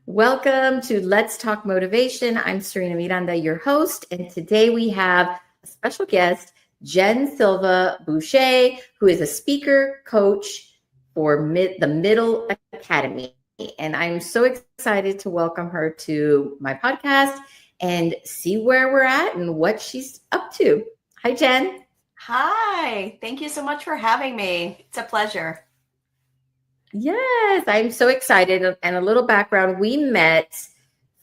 Welcome to Let's Talk Motivation. I'm Serena Miranda, your host, and today we have a special guest, Jen Silva Boucher, who is a speaker coach for the Middle Academy. And I'm so excited to welcome her to my podcast and see where we're at and what she's up to. Hi, Jen. Hi, thank you so much for having me. It's a pleasure. Yes, I'm so excited. And a little background, we met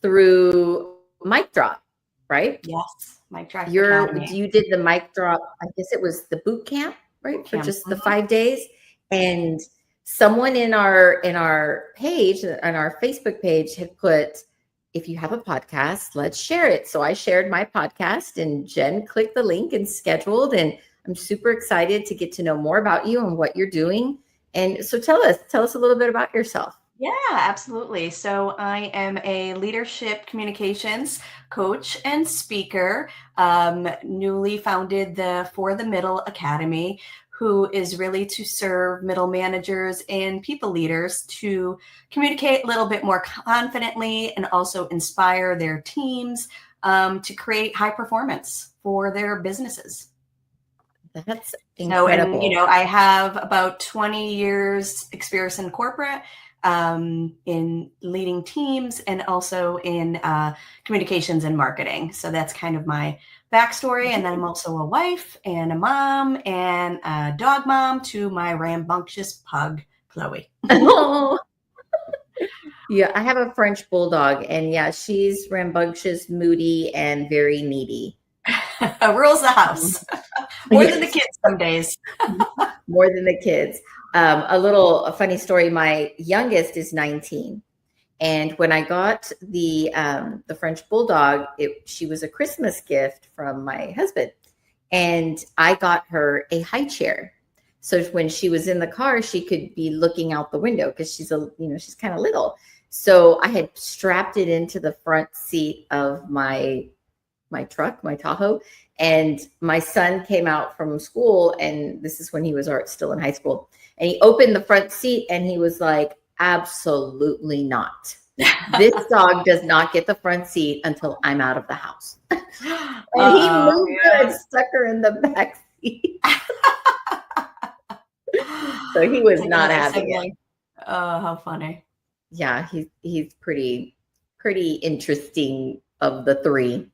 through Mic Drop, right? Yes, Mic Drop You did the Mic Drop, I guess it was the boot camp, right? For just the 5 days. And someone in our page, on our Facebook page, had put, if you have a podcast, let's share it. So I shared my podcast and Jen clicked the link and scheduled. And I'm super excited to get to know more about you and what you're doing. And so tell us a little bit about yourself. Yeah, absolutely. So I am a leadership communications coach and speaker, newly founded the For the Middle Academy, who is really to serve middle managers and people leaders to communicate a little bit more confidently and also inspire their teams to create high performance for their businesses. That's incredible. And I have about 20 years experience in corporate, in leading teams, and also in communications and marketing. So that's kind of my backstory. And then I'm also a wife and a mom and a dog mom to my rambunctious pug, Chloe. Oh. Yeah, I have a French bulldog, and yeah, she's rambunctious, moody, and very needy. Rules the house. More than the kids some days. More than the kids. A funny story. My youngest is 19. And when I got the French bulldog, she was a Christmas gift from my husband. And I got her a high chair. So when she was in the car, she could be looking out the window because she's kind of little. So I had strapped it into the front seat of my truck, my Tahoe. And my son came out from school, and this is when he was still in high school. And he opened the front seat and he was like, absolutely not. This dog does not get the front seat until I'm out of the house. And he moved her and stuck her in the back seat. So he was not having it. Oh, how funny. Yeah, he's pretty interesting of the three.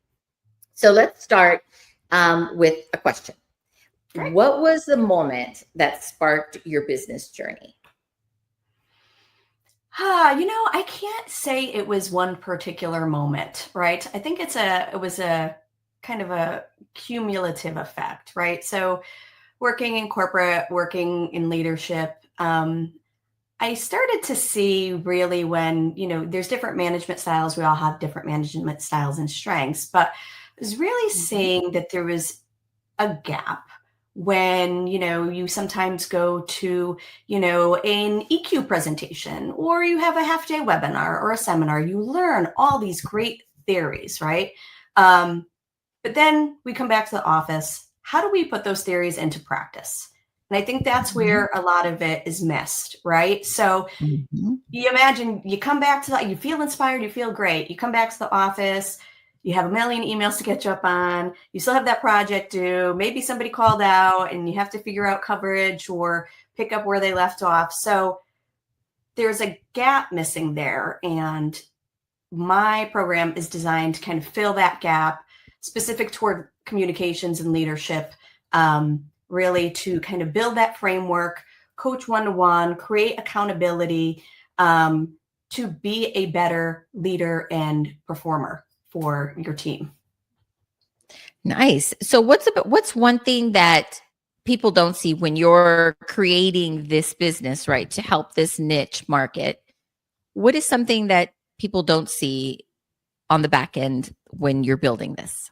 So let's start with a question. Great. What was the moment that sparked your business journey? I can't say it was one particular moment, right? I think it was a kind of a cumulative effect, right? So working in corporate, working in leadership, I started to see really when, there's different management styles. We all have different management styles and strengths, but I was really seeing that there was a gap when, you sometimes go to, an EQ presentation, or you have a half-day webinar or a seminar. You learn all these great theories, right? But then we come back to the office. How do we put those theories into practice? And I think that's where a lot of it is missed, right? So you imagine you come back to that, you feel inspired, you feel great. You come back to the office, you have a million emails to catch up on. You still have that project due. Maybe somebody called out and you have to figure out coverage or pick up where they left off. So there's a gap missing there. And my program is designed to kind of fill that gap, specific toward communications and leadership, really to kind of build that framework, coach one-to-one, create accountability, to be a better leader and performer for your team. Nice. So what's one thing that people don't see when you're creating this business, right, to help this niche market? What is something that people don't see on the back end when you're building this?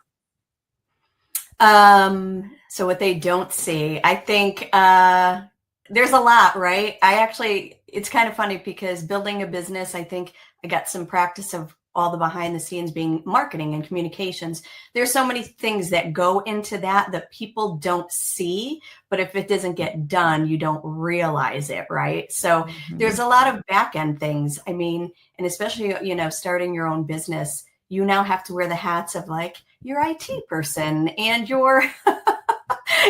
So what they don't see, I think there's a lot, right? It's kind of funny because building a business, I think I got some practice of all the behind the scenes being marketing and communications. There's so many things that go into that people don't see, but if it doesn't get done, you don't realize it, right? So there's a lot of back end things. I mean, and especially, you know, starting your own business, you now have to wear the hats of like your IT person and your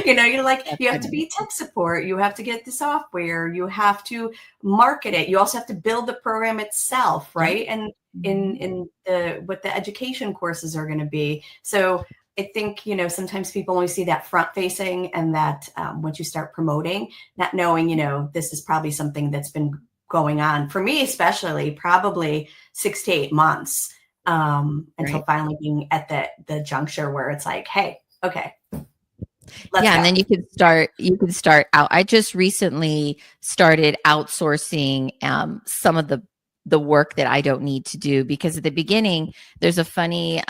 you know, you're like, you have to be tech support. You have to get the software. You have to market it. You also have to build the program itself, right? And in the what the education courses are going to be. So I think, you know, sometimes people only see that front facing, and that once you start promoting, not knowing, you know, this is probably something that's been going on for me, especially probably 6 to 8 months until finally being at the juncture where it's like, hey, okay. Let's go. And then you can start out. I just recently started outsourcing some of the work that I don't need to do, because at the beginning there's a funny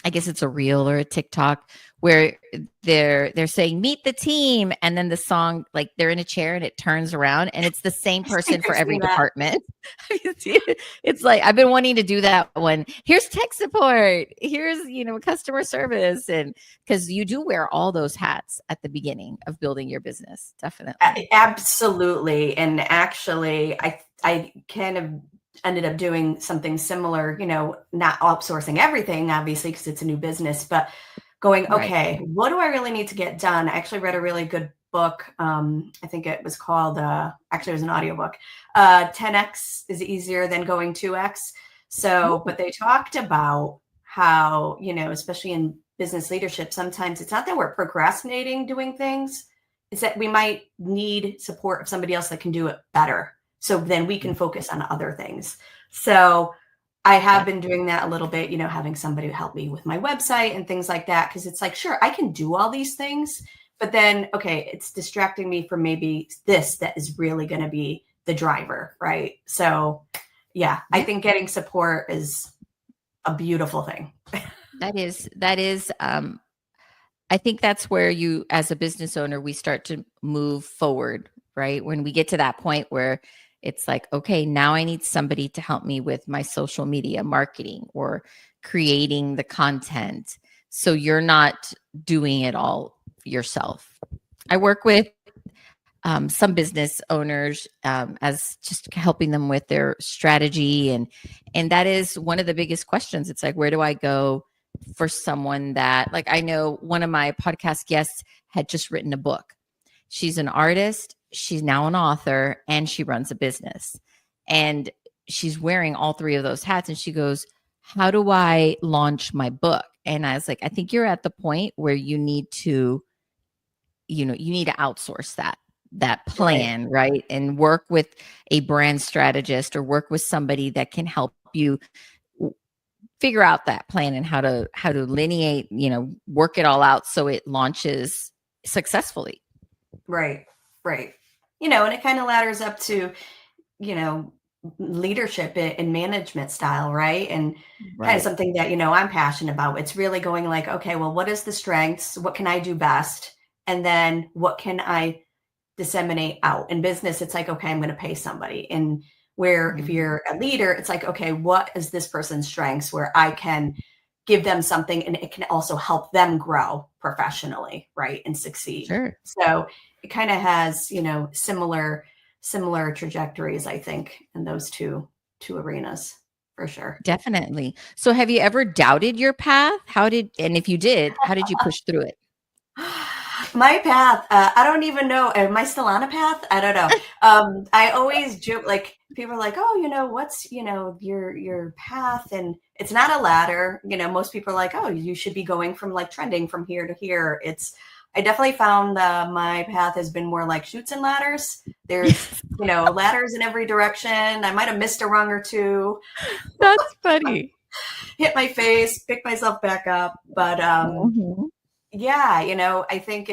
I guess it's a reel or a TikTok where they're saying meet the team, and then the song, like they're in a chair and it turns around and it's the same person for every department. It's like, I've been wanting to do that one. Here's tech support, here's, you know, customer service, and because you do wear all those hats at the beginning of building your business. Definitely. Absolutely. And actually I kind of ended up doing something similar, you know, not outsourcing everything, obviously, because it's a new business, but going, okay, what do I really need to get done? I actually read a really good book. I think it was called, actually it was an audiobook, 10X is easier than going 2X. So, but they talked about how, you know, especially in business leadership, sometimes it's not that we're procrastinating doing things. It's that we might need support of somebody else that can do it better. So then we can focus on other things. So I have been doing that a little bit, you know, having somebody help me with my website and things like that. Cause it's like, sure, I can do all these things, but then, okay, it's distracting me from maybe this that is really going to be the driver. Right. So yeah, I think getting support is a beautiful thing. That is, I think that's where you, as a business owner, we start to move forward, right? When we get to that point where it's like, okay, now I need somebody to help me with my social media marketing or creating the content, so you're not doing it all yourself. I work with some business owners as just helping them with their strategy, and that is one of the biggest questions. It's like, where do I go for someone that, like, I know one of my podcast guests had just written a book. She's an artist, she's now an author, and she runs a business. And she's wearing all three of those hats. And she goes, how do I launch my book? And I was like, I think you're at the point where you need to, you know, you need to outsource that plan, right? And work with a brand strategist or work with somebody that can help you figure out that plan and how to lineate, you know, work it all out so it launches successfully. Right. You know, and it kind of ladders up to, you know, leadership and management style, right? And kind of something that, you know, I'm passionate about. It's really going like, okay, well, what is the strengths? What can I do best? And then what can I disseminate out? In business, it's like, okay, I'm going to pay somebody. And where if you're a leader, it's like, okay, what is this person's strengths where I can give them something and it can also help them grow professionally, right? And succeed. Sure. So it kind of has, you know, similar trajectories, I think, in those two arenas for sure. Definitely. So have you ever doubted your path? And if you did, how did you push through it? My path, I don't even know. Am I still on a path? I don't know. I always joke, like people are like, oh, you know, what's, you know, your path? And it's not a ladder. You know, most people are like, oh, you should be going from like trending from here to here. I definitely found my path has been more like chutes and ladders. There's, you know, ladders in every direction. I might have missed a rung or two. That's funny. Hit my face, pick myself back up. But yeah, you know, I think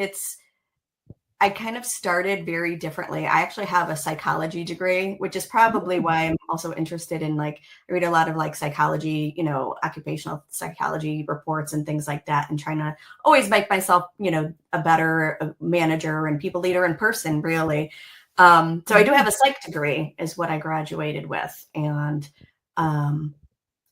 I kind of started very differently. I actually have a psychology degree, which is probably why I'm also interested in, like, I read a lot of like psychology, you know, occupational psychology reports and things like that, and trying to always make myself, you know, a better manager and people leader in person, really. So I do have a psych degree is what I graduated with. And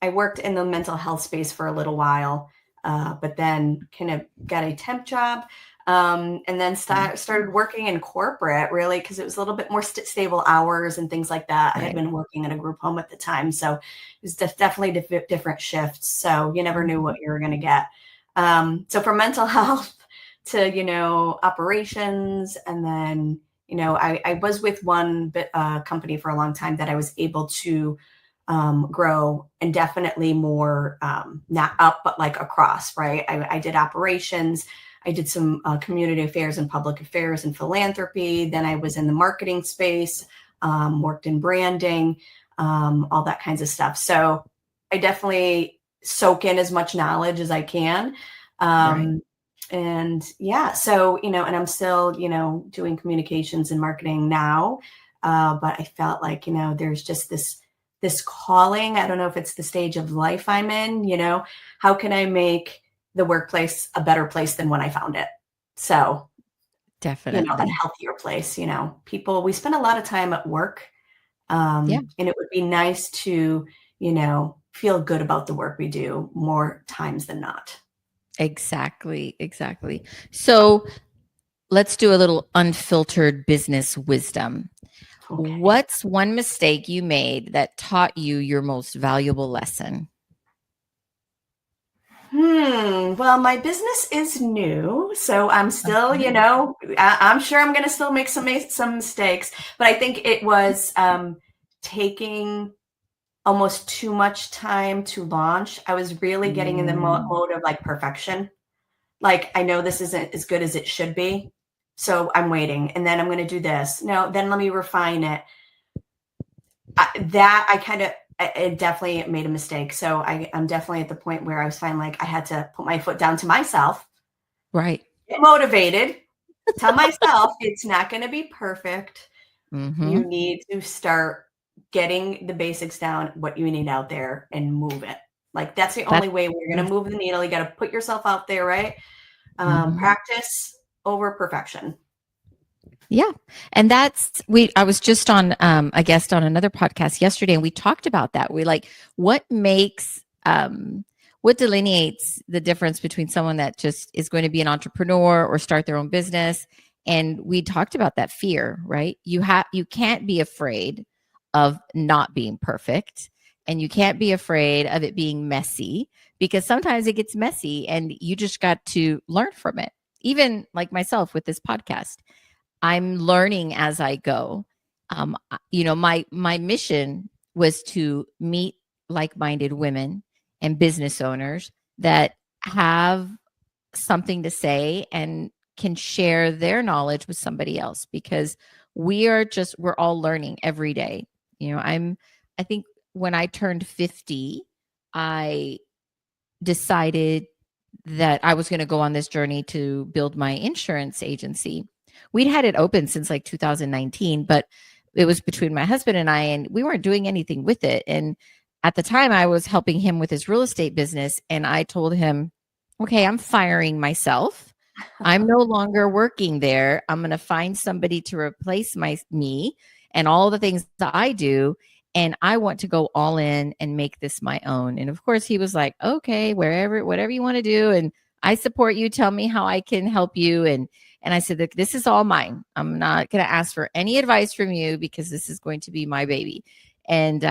I worked in the mental health space for a little while, but then kind of got a temp job. And then started working in corporate, really, because it was a little bit more stable hours and things like that. I had been working in a group home at the time, so it was definitely different shifts. So you never knew what you were going to get. So from mental health to, operations, and then, I was with one company for a long time that I was able to grow, and definitely more, not up, but like across, right? I did operations. I did some community affairs and public affairs and philanthropy. Then I was in the marketing space, worked in branding, all that kinds of stuff. So I definitely soak in as much knowledge as I can. And yeah, so, and I'm still, doing communications and marketing now. But I felt like, there's just this calling. I don't know if it's the stage of life I'm in, how can I make the workplace a better place than when I found it? So definitely, a healthier place. People, we spend a lot of time at work, and it would be nice to, feel good about the work we do more times than not. Exactly. So let's do a little unfiltered business wisdom. Okay. What's one mistake you made that taught you your most valuable lesson? Well, my business is new, so I'm still, I'm sure I'm going to still make some mistakes, but I think it was taking almost too much time to launch. I was really getting in the mode of like perfection. Like, I know this isn't as good as it should be, so I'm waiting, and then I'm going to do this. No, then let me refine it. I definitely made a mistake. So I'm definitely at the point where I was feeling like I had to put my foot down to myself. Right. Get motivated. Tell myself it's not going to be perfect. Mm-hmm. You need to start getting the basics down, what you need out there, and move it. Like, that's the only way we're going to move the needle. You got to put yourself out there, right? Practice over perfection. Yeah. And I was just on a guest on another podcast yesterday, and we talked about that. We what delineates the difference between someone that just is going to be an entrepreneur or start their own business. And we talked about that fear, right? You can't be afraid of not being perfect, and you can't be afraid of it being messy, because sometimes it gets messy and you just got to learn from it. Even like myself with this podcast, I'm learning as I go. My mission was to meet like-minded women and business owners that have something to say and can share their knowledge with somebody else, because we're all learning every day. I think when I turned 50, I decided that I was going to go on this journey to build my insurance agency. We'd had it open since like 2019, but it was between my husband and I, and we weren't doing anything with it. And at the time, I was helping him with his real estate business, and I told him, okay, I'm firing myself. I'm no longer working there. I'm going to find somebody to replace me and all the things that I do. And I want to go all in and make this my own. And of course, he was like, okay, whatever you want to do. And I support you. Tell me how I can help you. And I said, look, this is all mine. I'm not going to ask for any advice from you, because this is going to be my baby. And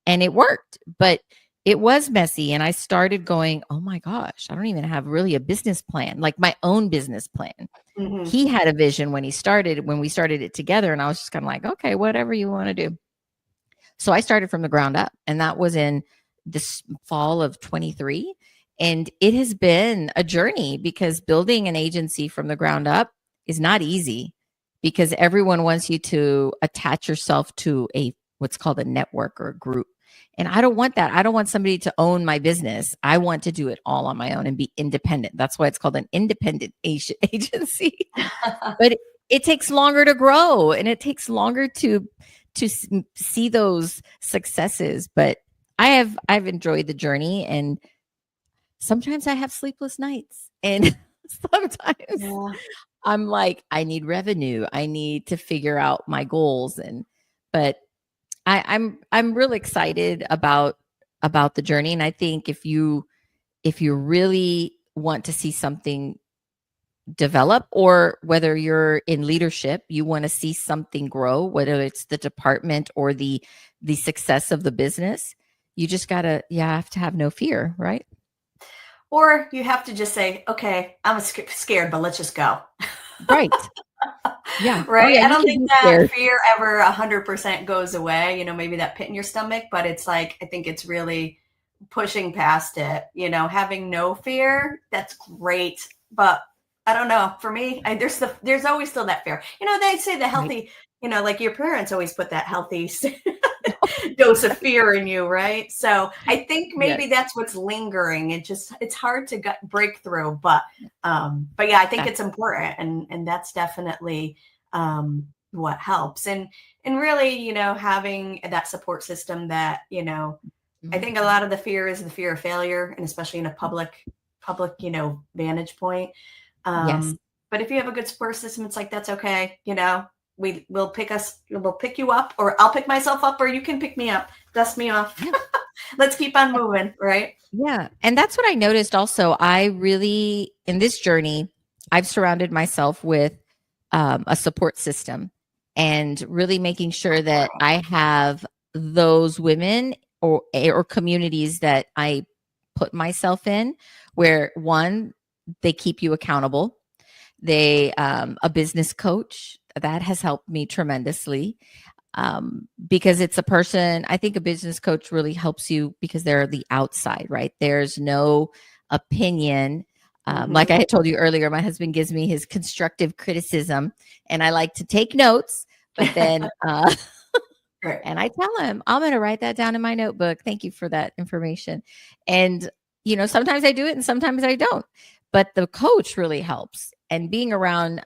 it worked, but it was messy. And I started going, oh my gosh, I don't even have really a business plan, like my own business plan. Mm-hmm. He had a vision when we started it together. And I was just kind of like, okay, whatever you want to do. So I started from the ground up, and that was in this fall of 23. And it has been a journey, because building an agency from the ground up is not easy, because everyone wants you to attach yourself to what's called a network or a group. And I don't want that. I don't want somebody to own my business. I want to do it all on my own and be independent. That's why it's called an independent agency. But it takes longer to grow, and it takes longer to see those successes. But I've enjoyed the journey, and sometimes I have sleepless nights, and sometimes I'm like, I need revenue. I need to figure out my goals. But I'm really excited about about the journey. And I think if you really want to see something develop, or whether you're in leadership, you want to see something grow, whether it's the department or the success of the business, you have to have no fear, right? Or you have to just say, okay, I'm scared, but let's just go. Right. Yeah. Oh, Right. yeah. I You don't can think be that scared. fear ever 100% goes away, maybe that pit in your stomach, but it's like, I think it's really pushing past it, having no fear. That's great. But I don't know. For me, there's always still that fear. They say the Right. healthy, like your parents always put that healthy dose of fear in you, right? So I think Yes. maybe that's what's lingering. It's hard to break through, but yeah, I think it's important, and that's definitely what helps, and really, having that support system that I Mhm. think a lot of the fear is the fear of failure, and especially in a public vantage point. Yes. But if you have a good support system, it's like, that's okay. We'll pick you up, or I'll pick myself up, or you can pick me up, dust me off. Yeah. Let's keep on moving, right? Yeah. And that's what I noticed also. I really, in this journey, I've surrounded myself with a support system, and really making sure that I have those women or communities that I put myself in, where one, they keep you accountable. They, a business coach that has helped me tremendously, because it's a person. I think a business coach really helps you because they're the outside, right? There's no opinion. Like Mm-hmm. I had told you earlier, my husband gives me his constructive criticism, and I like to take notes, but then, Right. and I tell him, I'm going to write that down in my notebook. Thank you for that information. And, sometimes I do it and sometimes I don't. But the coach really helps. And being around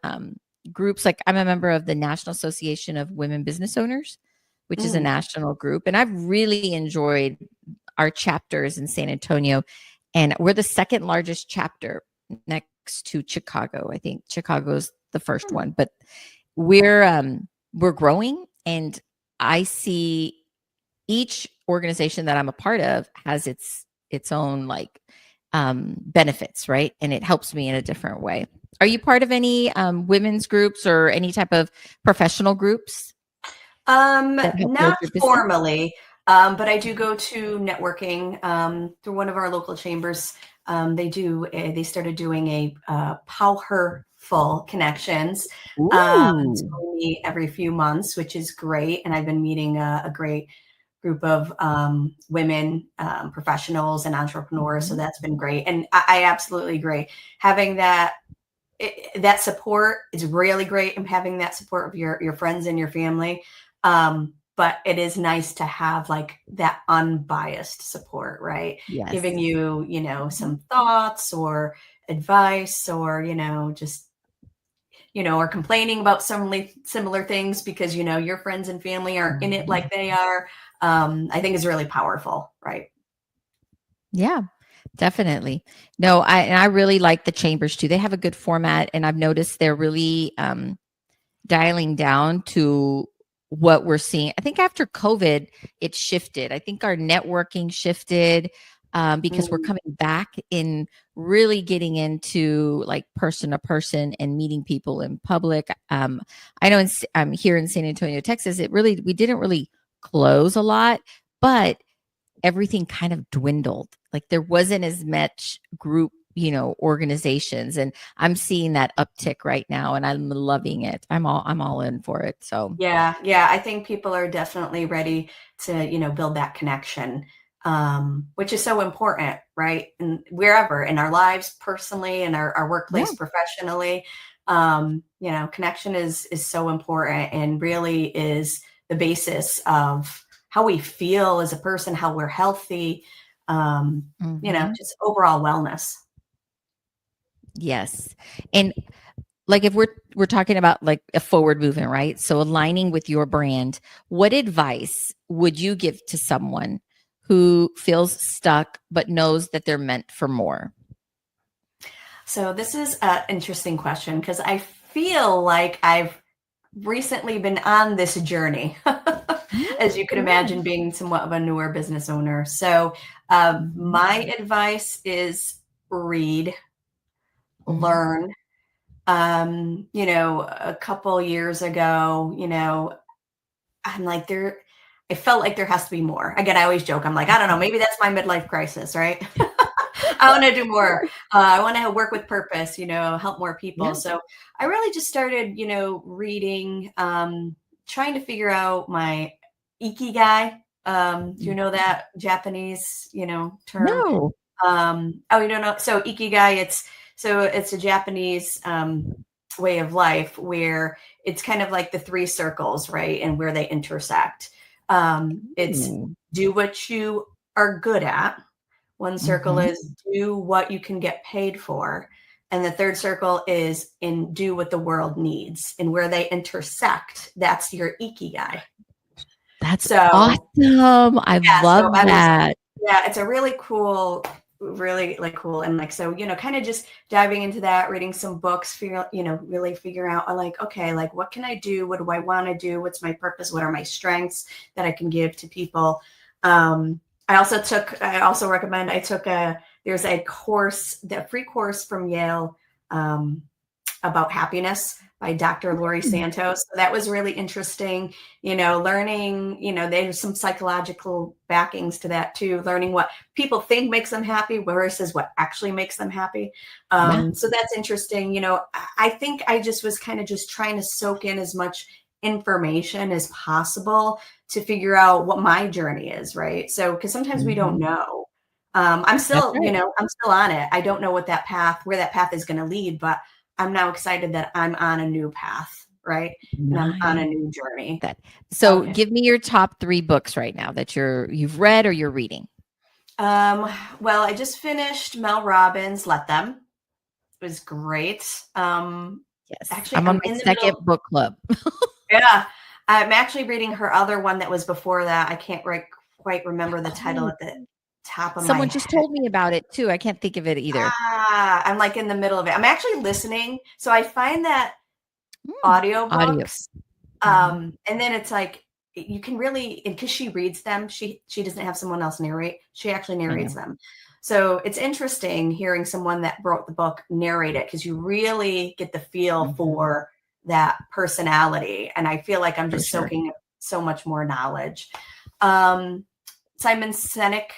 groups, like I'm a member of the National Association of Women Business Owners, which is a Mm. national group. And I've really enjoyed our chapters in San Antonio. And we're the second largest chapter next to Chicago. I think Chicago's the first one, but we're growing, and I see each organization that I'm a part of has its own, like, benefits, right? And it helps me in a different way. Are you part of any women's groups or any type of professional groups that help build Not your business? formally, but I do go to networking through one of our local chambers. They started doing a powerful connections. So Ooh. we meet every few months, which is great. And I've been meeting a great group of women professionals and entrepreneurs. So Mhm. that's been great. And I absolutely agree. Having that support is really great, and having that support of your friends and your family. But it is nice to have like that unbiased support, right? Giving Yes. you, Mhm. some thoughts or advice, or, just, or complaining about some similar things because, your friends and family aren't in it Mhm. like they are. I think is really powerful, right? Yeah, definitely. No, I really like the chambers too. They have a good format, and I've noticed they're really dialing down to what we're seeing. I think after COVID, it shifted. I think our networking shifted, because we're Mm. coming back in, really getting into like person to person and meeting people in public. I know here in San Antonio, Texas, we didn't really close a lot, but everything kind of dwindled. Like there wasn't as much group, organizations, and I'm seeing that uptick right now, and I'm loving it. I'm all in for it. So Yeah, yeah. I think people are definitely ready to, build that connection, which is so important, right? And wherever in our lives, personally, in our yeah, workplace, professionally, connection is so important, and really is the basis of how we feel as a person, how we're healthy, hmm, just overall wellness. yes. And like if we're talking about like a forward movement, right? So aligning with your brand, what advice would you give to someone who feels stuck but knows that they're meant for more? So this is an interesting question because I feel like I've recently been on this journey. as you can imagine, being somewhat of a newer business owner. So my advice is read, learn. A couple years ago, I'm like, I felt like there has to be more. Again, I always joke. I'm like, I don't know, maybe that's my midlife crisis, right? I want to do more. I want to work with purpose, help more people. So I really just started, reading, trying to figure out my ikigai. Do you know that Japanese, term? No. You don't know? So ikigai, it's a Japanese way of life where it's kind of like the three circles, right? And where they intersect. It's do what you are good at. One circle is do what you can get paid for. And the third circle is do what the world needs. And where they intersect, that's your ikigai. That's awesome. I love that. It's a really cool, really like cool. And so, kind of just diving into that, reading some books, really figure out okay, what can I do? What do I want to do? What's my purpose? What are my strengths that I can give to people? I also recommend, there's a course, the free course from Yale about happiness by Dr. Laurie Santos. So that was really interesting, learning, there's some psychological backings to that too, learning what people think makes them happy versus what actually makes them happy. So that's interesting. I think I just was kind of just trying to soak in as much information as possible to figure out what my journey is, right? So, because sometimes we don't know. I'm still, I'm still on it. I don't know where that path is going to lead, but I'm now excited that I'm on a new path, right? And I'm on a new journey. Give me your top 3 books right now that you've read or you're reading. Well, I just finished Mel Robbins' Let Them. It was great. Yes, actually, I'm on my second book club. Yeah. I'm actually reading her other one that was before that. I can't quite remember the title at the top of my head. Someone just told me about it too. I can't think of it either. I'm in the middle of it. I'm actually listening. So I find that audiobooks, and then it's you can really, because she reads them, she doesn't have someone else narrate. She actually narrates them. So it's interesting hearing someone that wrote the book narrate it, because you really get the feel for that personality. And I feel like I'm just soaking so much more knowledge. Simon Sinek.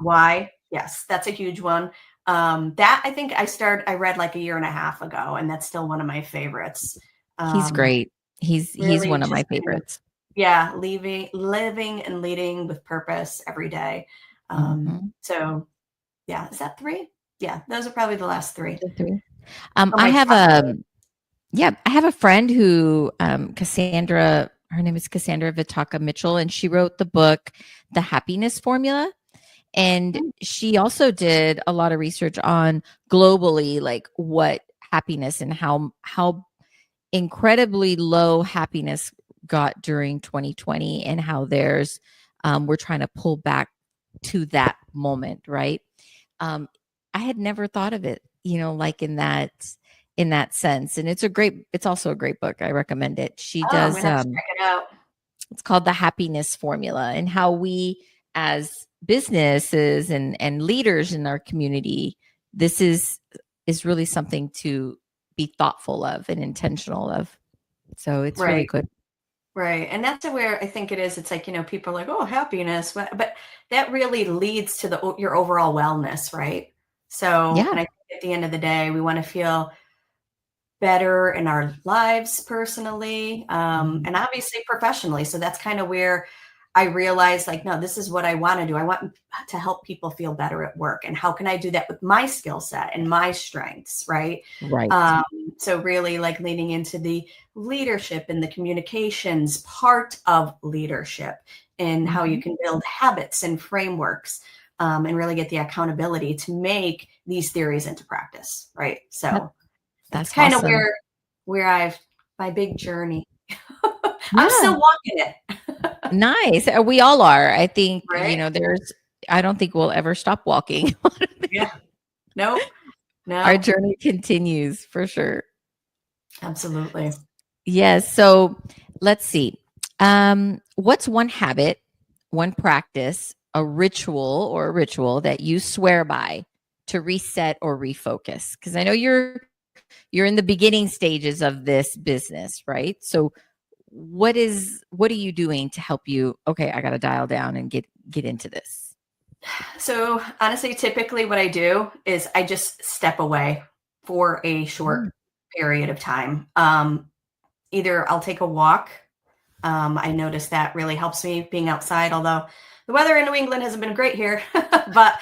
Why? Yes, that's a huge one. That I think I read like a year and a half ago, and that's still one of my favorites. He's great. He's one of my favorites. Living and leading with purpose every day. So is that 3? Yeah, those are probably the last 3. I have a friend who, Cassandra, her name is Cassandra Vitaka Mitchell, and she wrote the book, The Happiness Formula. And she also did a lot of research on globally, like what happiness and how incredibly low happiness got during 2020, and how we're trying to pull back to that moment. Right. I had never thought of it, like in that sense. And it's also a great book. I recommend it. She does, I'm gonna have to check it out. It's called The Happiness Formula, and how we as businesses and leaders in our community, this is really something to be thoughtful of and intentional of. So it's really good. Right. And that's where I think it is. It's people are like, oh, happiness, but that really leads to your overall wellness. Right. So and I think at the end of the day, we want to feel better in our lives personally, and obviously professionally. So that's kind of where I realized, no, this is what I want to do. I want to help people feel better at work. And how can I do that with my skill set and my strengths? Right. Right. So really leaning into the leadership and the communications part of leadership, and how you can build habits and frameworks, and really get the accountability to make these theories into practice. Right. So that's kind of where my big journey. I'm still walking it. Nice. We all are. I think, I don't think we'll ever stop walking. Yeah. No. Our journey continues for sure. Absolutely. Yes. So let's see. What's one habit, one practice, a ritual that you swear by to reset or refocus? Because I know you're in the beginning stages of this business, right? So what are you doing to help you? Okay, I got to dial down and get into this. So honestly, typically what I do is I just step away for a short period of time. Either I'll take a walk. I noticed that really helps me being outside, although the weather in New England hasn't been great here. But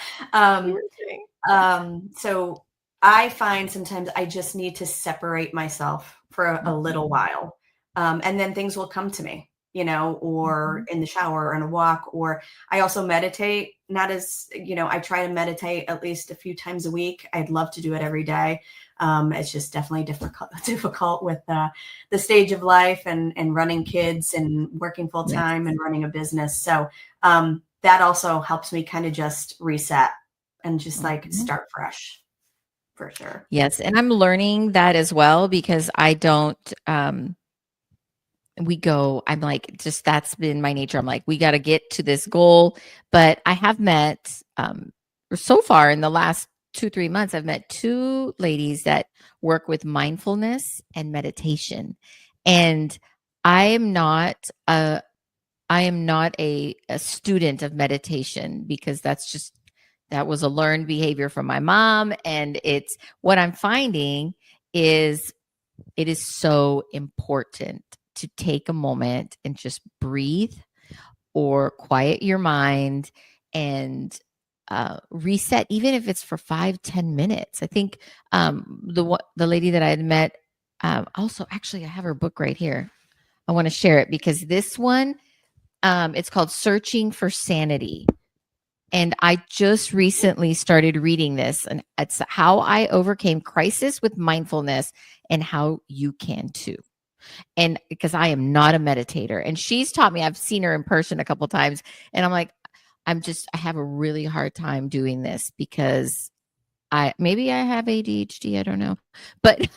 so I find sometimes I just need to separate myself for a little while. And then things will come to me, or in the shower or in a walk, or I also meditate, not as, I try to meditate at least a few times a week. I'd love to do it every day. It's just definitely difficult with the stage of life and running kids and working full time and running a business. So that also helps me kind of just reset and just start fresh, for sure. Yes. And I'm learning that as well, because I don't, I'm like, just, that's been my nature. I'm like, we got to get to this goal. But I have met, so far in the last 2-3 months, I've met 2 ladies that work with mindfulness and meditation. And I am not a student of meditation, because that was a learned behavior from my mom. And it's what I'm finding is it is so important to take a moment and just breathe or quiet your mind and reset, even if it's for 5-10 minutes. I think the lady that I had met, also, actually, I have her book right here. I want to share it, because this one, it's called Searching for Sanity. And I just recently started reading this, and it's how I overcame crisis with mindfulness and how you can too. And because I am not a meditator, and she's taught me, I've seen her in person a couple of times, and I'm like, I have a really hard time doing this, because maybe I have ADHD, I don't know, but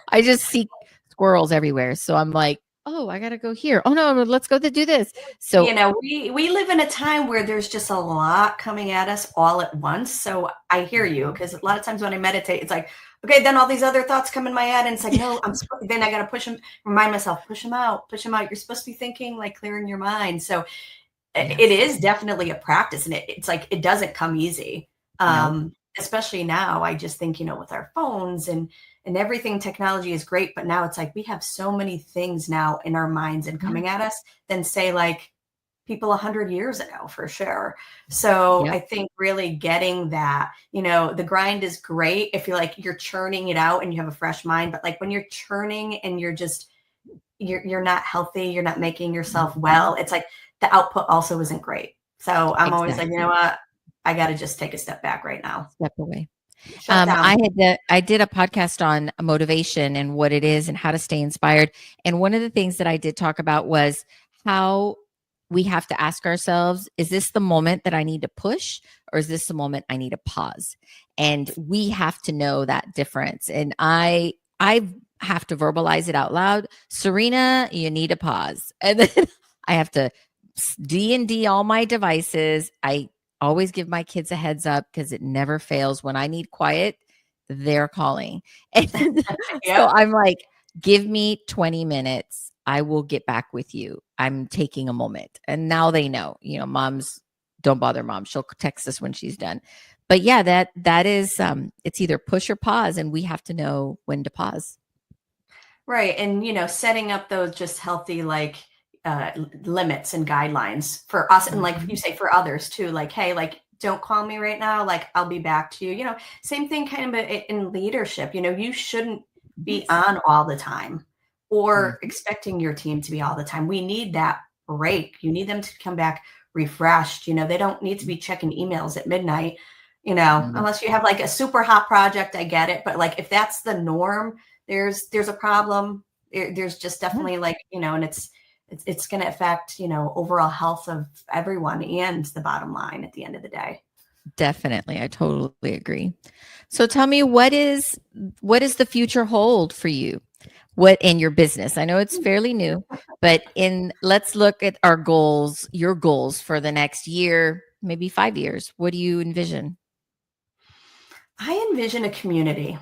I just see squirrels everywhere. So I'm like, oh, I got to go here. Oh no, let's go to do this. So, we live in a time where there's just a lot coming at us all at once. So I hear you, because a lot of times when I meditate, it's like, okay, then all these other thoughts come in my head, and it's like, no, then I got to remind myself, push them out. You're supposed to be thinking, like, clearing your mind. So it is definitely a practice, and it's like, it doesn't come easy. Especially now, I just think, with our phones and everything, technology is great, but now it's like we have so many things now in our minds and coming at us than, say, like people 100 years ago, for sure. So I think really getting that, the grind is great if you're churning it out and you have a fresh mind, but like when you're churning and you're not healthy, you're not making yourself well, it's like the output also isn't great. So I'm always like, you know what? I got to just take a step back right now. Step away. I did a podcast on motivation and what it is and how to stay inspired. And one of the things that I did talk about was how we have to ask ourselves, is this the moment that I need to push, or is this the moment I need to pause? And we have to know that difference. And I have to verbalize it out loud. Serena, you need to pause. And then I have to D&D all my devices. I always give my kids a heads up, because it never fails. When I need quiet, they're calling. And so I'm like, give me 20 minutes. I will get back with you. I'm taking a moment. And now they know, moms, don't bother mom. She'll text us when she's done. But yeah, that is, it's either push or pause, and we have to know when to pause. Right. And, setting up those just healthy, limits and guidelines for us, and like you say, for others too, like, hey, like, don't call me right now, like, I'll be back to you. Same thing kind of in leadership. You shouldn't be on all the time or expecting your team to be all the time. We need that break. You need them to come back refreshed. They don't need to be checking emails at midnight, unless you have like a super hot project. I get it, but like, if that's the norm, there's a problem. There's just definitely and it's going to affect, overall health of everyone and the bottom line at the end of the day. Definitely. I totally agree. So tell me, what is the future hold for you? what in your business? I know it's fairly new, but let's look at our goals, your goals for the next year, maybe 5 years. What do you envision? I envision a community.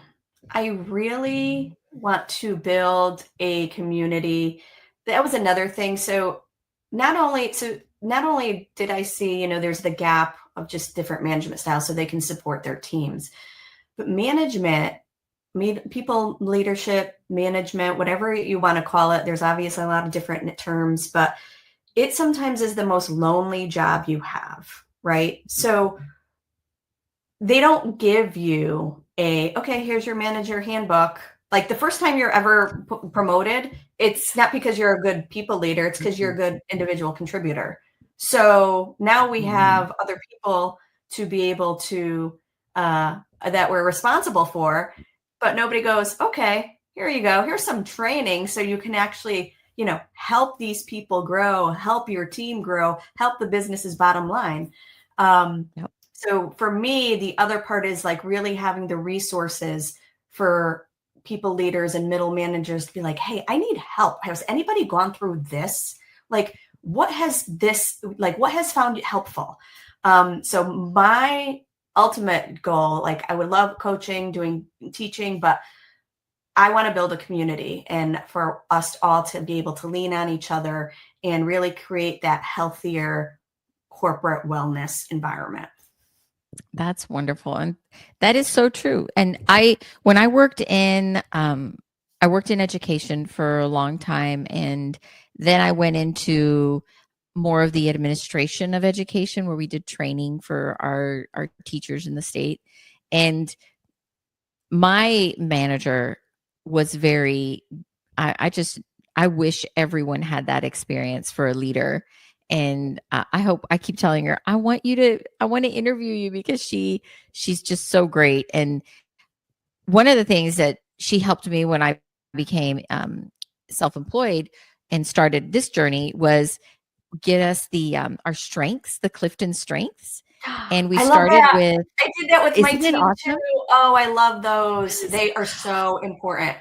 I really want to build a community. That was another thing. So not only did I see, there's the gap of just different management styles so they can support their teams, but people leadership, management, whatever you want to call it. There's obviously a lot of different terms, but it sometimes is the most lonely job you have, right? So they don't give you okay, here's your manager handbook. Like the first time you're ever promoted, it's not because you're a good people leader, it's because you're a good individual contributor. So now we have other people to be able to, that we're responsible for, but nobody goes, okay, here you go. Here's some training so you can actually, help these people grow, help your team grow, help the business's bottom line. Yep. So for me, the other part is like really having the resources for people leaders and middle managers to be like, hey, I need help. Has anybody gone through this? Like, what has found it helpful? So my ultimate goal, like I would love coaching, teaching, but I want to build a community and for us all to be able to lean on each other and really create that healthier corporate wellness environment. That's wonderful. And that is so true. And when I worked in education for a long time, and then I went into more of the administration of education where we did training for our teachers in the state. And my manager was I wish everyone had that experience for a leader. And I keep telling her, I want to interview you because she's just so great. And one of the things that she helped me when I became self-employed and started this journey was get us our strengths, the Clifton strengths. And we started with, I did that with my team too. Oh, I love those. They are so important.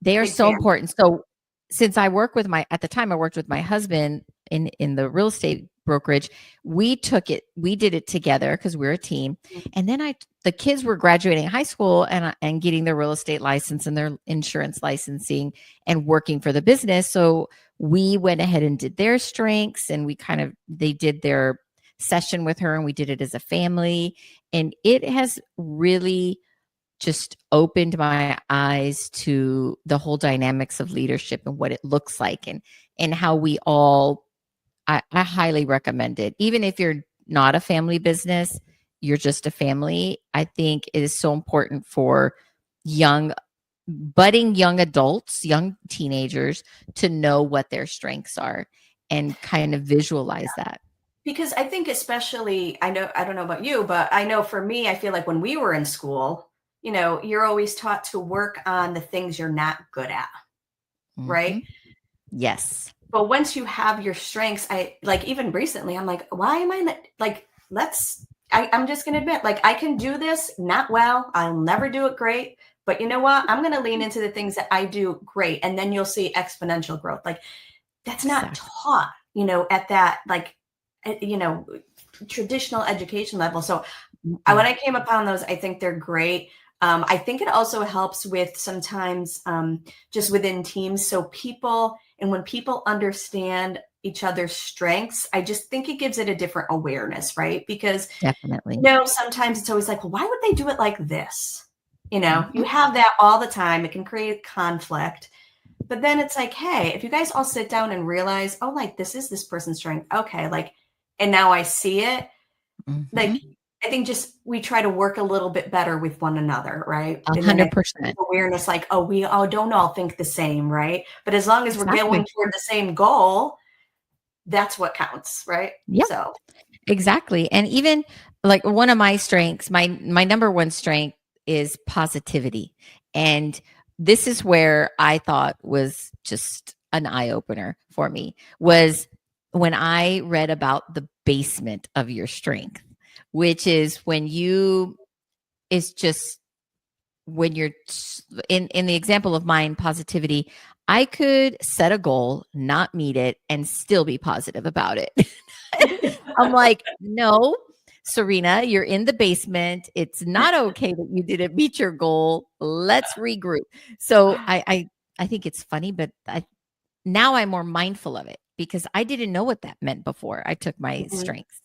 They are so important. So since I worked with at the time I worked with my husband in the real estate brokerage, we did it together because we're a team. And then the kids were graduating high school and getting their real estate license and their insurance licensing and working for the business. So we went ahead and did their strengths, and they did their session with her, and we did it as a family. And it has really just opened my eyes to the whole dynamics of leadership and what it looks like, and how we all, I highly recommend it. Even if you're not a family business, you're just a family. I think it is so important for budding young adults, young teenagers to know what their strengths are and kind of visualize that. Because I think especially, I don't know about you, but I know for me, I feel like when we were in school, you're always taught to work on the things you're not good at. Mm-hmm. Right? Yes. But once you have your strengths, even recently, I'm like, why am I not like, I'm just going to admit, like, I can do this not well. I'll never do it great. But you know what? I'm going to lean into the things that I do great. And then you'll see exponential growth. Like that's not taught, at that, traditional education level. So when I came upon those, I think they're great. I think it also helps with sometimes just within teams. So when people understand each other's strengths, I just think it gives it a different awareness, right? Because definitely, sometimes it's always like, well, why would they do it like this? You have that all the time. It can create conflict. But then it's like, hey, if you guys all sit down and realize, oh, like this is this person's strength. Okay. And now I see it. Mm-hmm. I think just we try to work a little bit better with one another, right? 100%. Awareness, like, we all don't all think the same, right? But as long as we're going toward the same goal, that's what counts, right? Yeah. So exactly. And even like one of my strengths, my number one strength is positivity. And this is where I thought was just an eye opener for me, was when I read about the basement of your strength, which is when it's just when you're in the example of mine, positivity, I could set a goal, not meet it, and still be positive about it. I'm like, no, Serena, you're in the basement. It's not okay that you didn't meet your goal. Let's regroup. So I think it's funny, but now I'm more mindful of it because I didn't know what that meant before I took my strengths.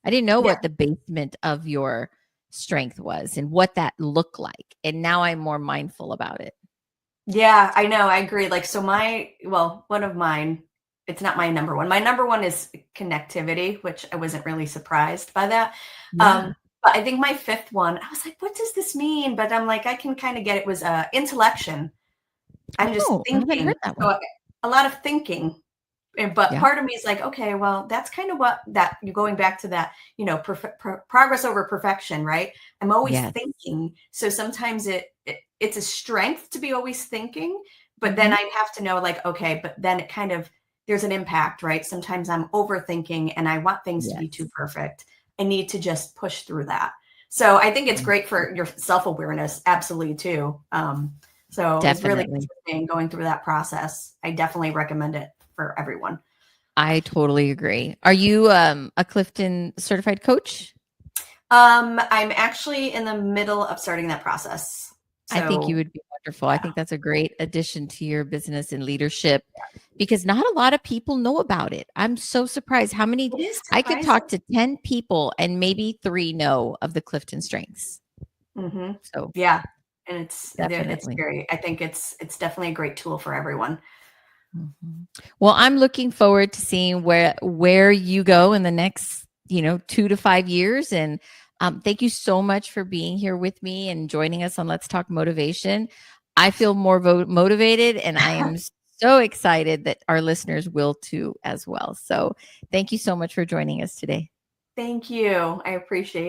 I didn't know what the basement of your strength was and what that looked like. And now I'm more mindful about it. Yeah, I know. I agree. Like, so one of mine, it's not my number one. My number one is connectivity, which I wasn't really surprised by that. Yeah. But I think my fifth one, I was like, what does this mean? But I'm like, I can kind of get it, was intellection. I'm just I haven't thinking. heard that one. So a lot of thinking. But Yeah. part of me is like, okay, well, that's kind of what that you're going back to that, progress over perfection, right? I'm always thinking. So sometimes it's a strength to be always thinking, but then I have to know, like, okay, but then it kind of, there's an impact, right? Sometimes I'm overthinking and I want things to be too perfect. I need to just push through that. So I think it's great for your self-awareness, absolutely too. So it's really interesting going through that process. I definitely recommend it for everyone. I totally agree. Are you a Clifton certified coach? I'm actually in the middle of starting that process. So, I think you would be wonderful. I think that's a great addition to your business and leadership because not a lot of people know about it. I'm so surprised how many I could talk to 10 people and maybe 3 know of the Clifton strengths. So yeah. And it's very, I think it's definitely a great tool for everyone. Well, I'm looking forward to seeing where you go in the next, 2 to 5 years. And thank you so much for being here with me and joining us on Let's Talk Motivation. I feel more motivated, and I am so excited that our listeners will too as well. So thank you so much for joining us today. Thank you. I appreciate it.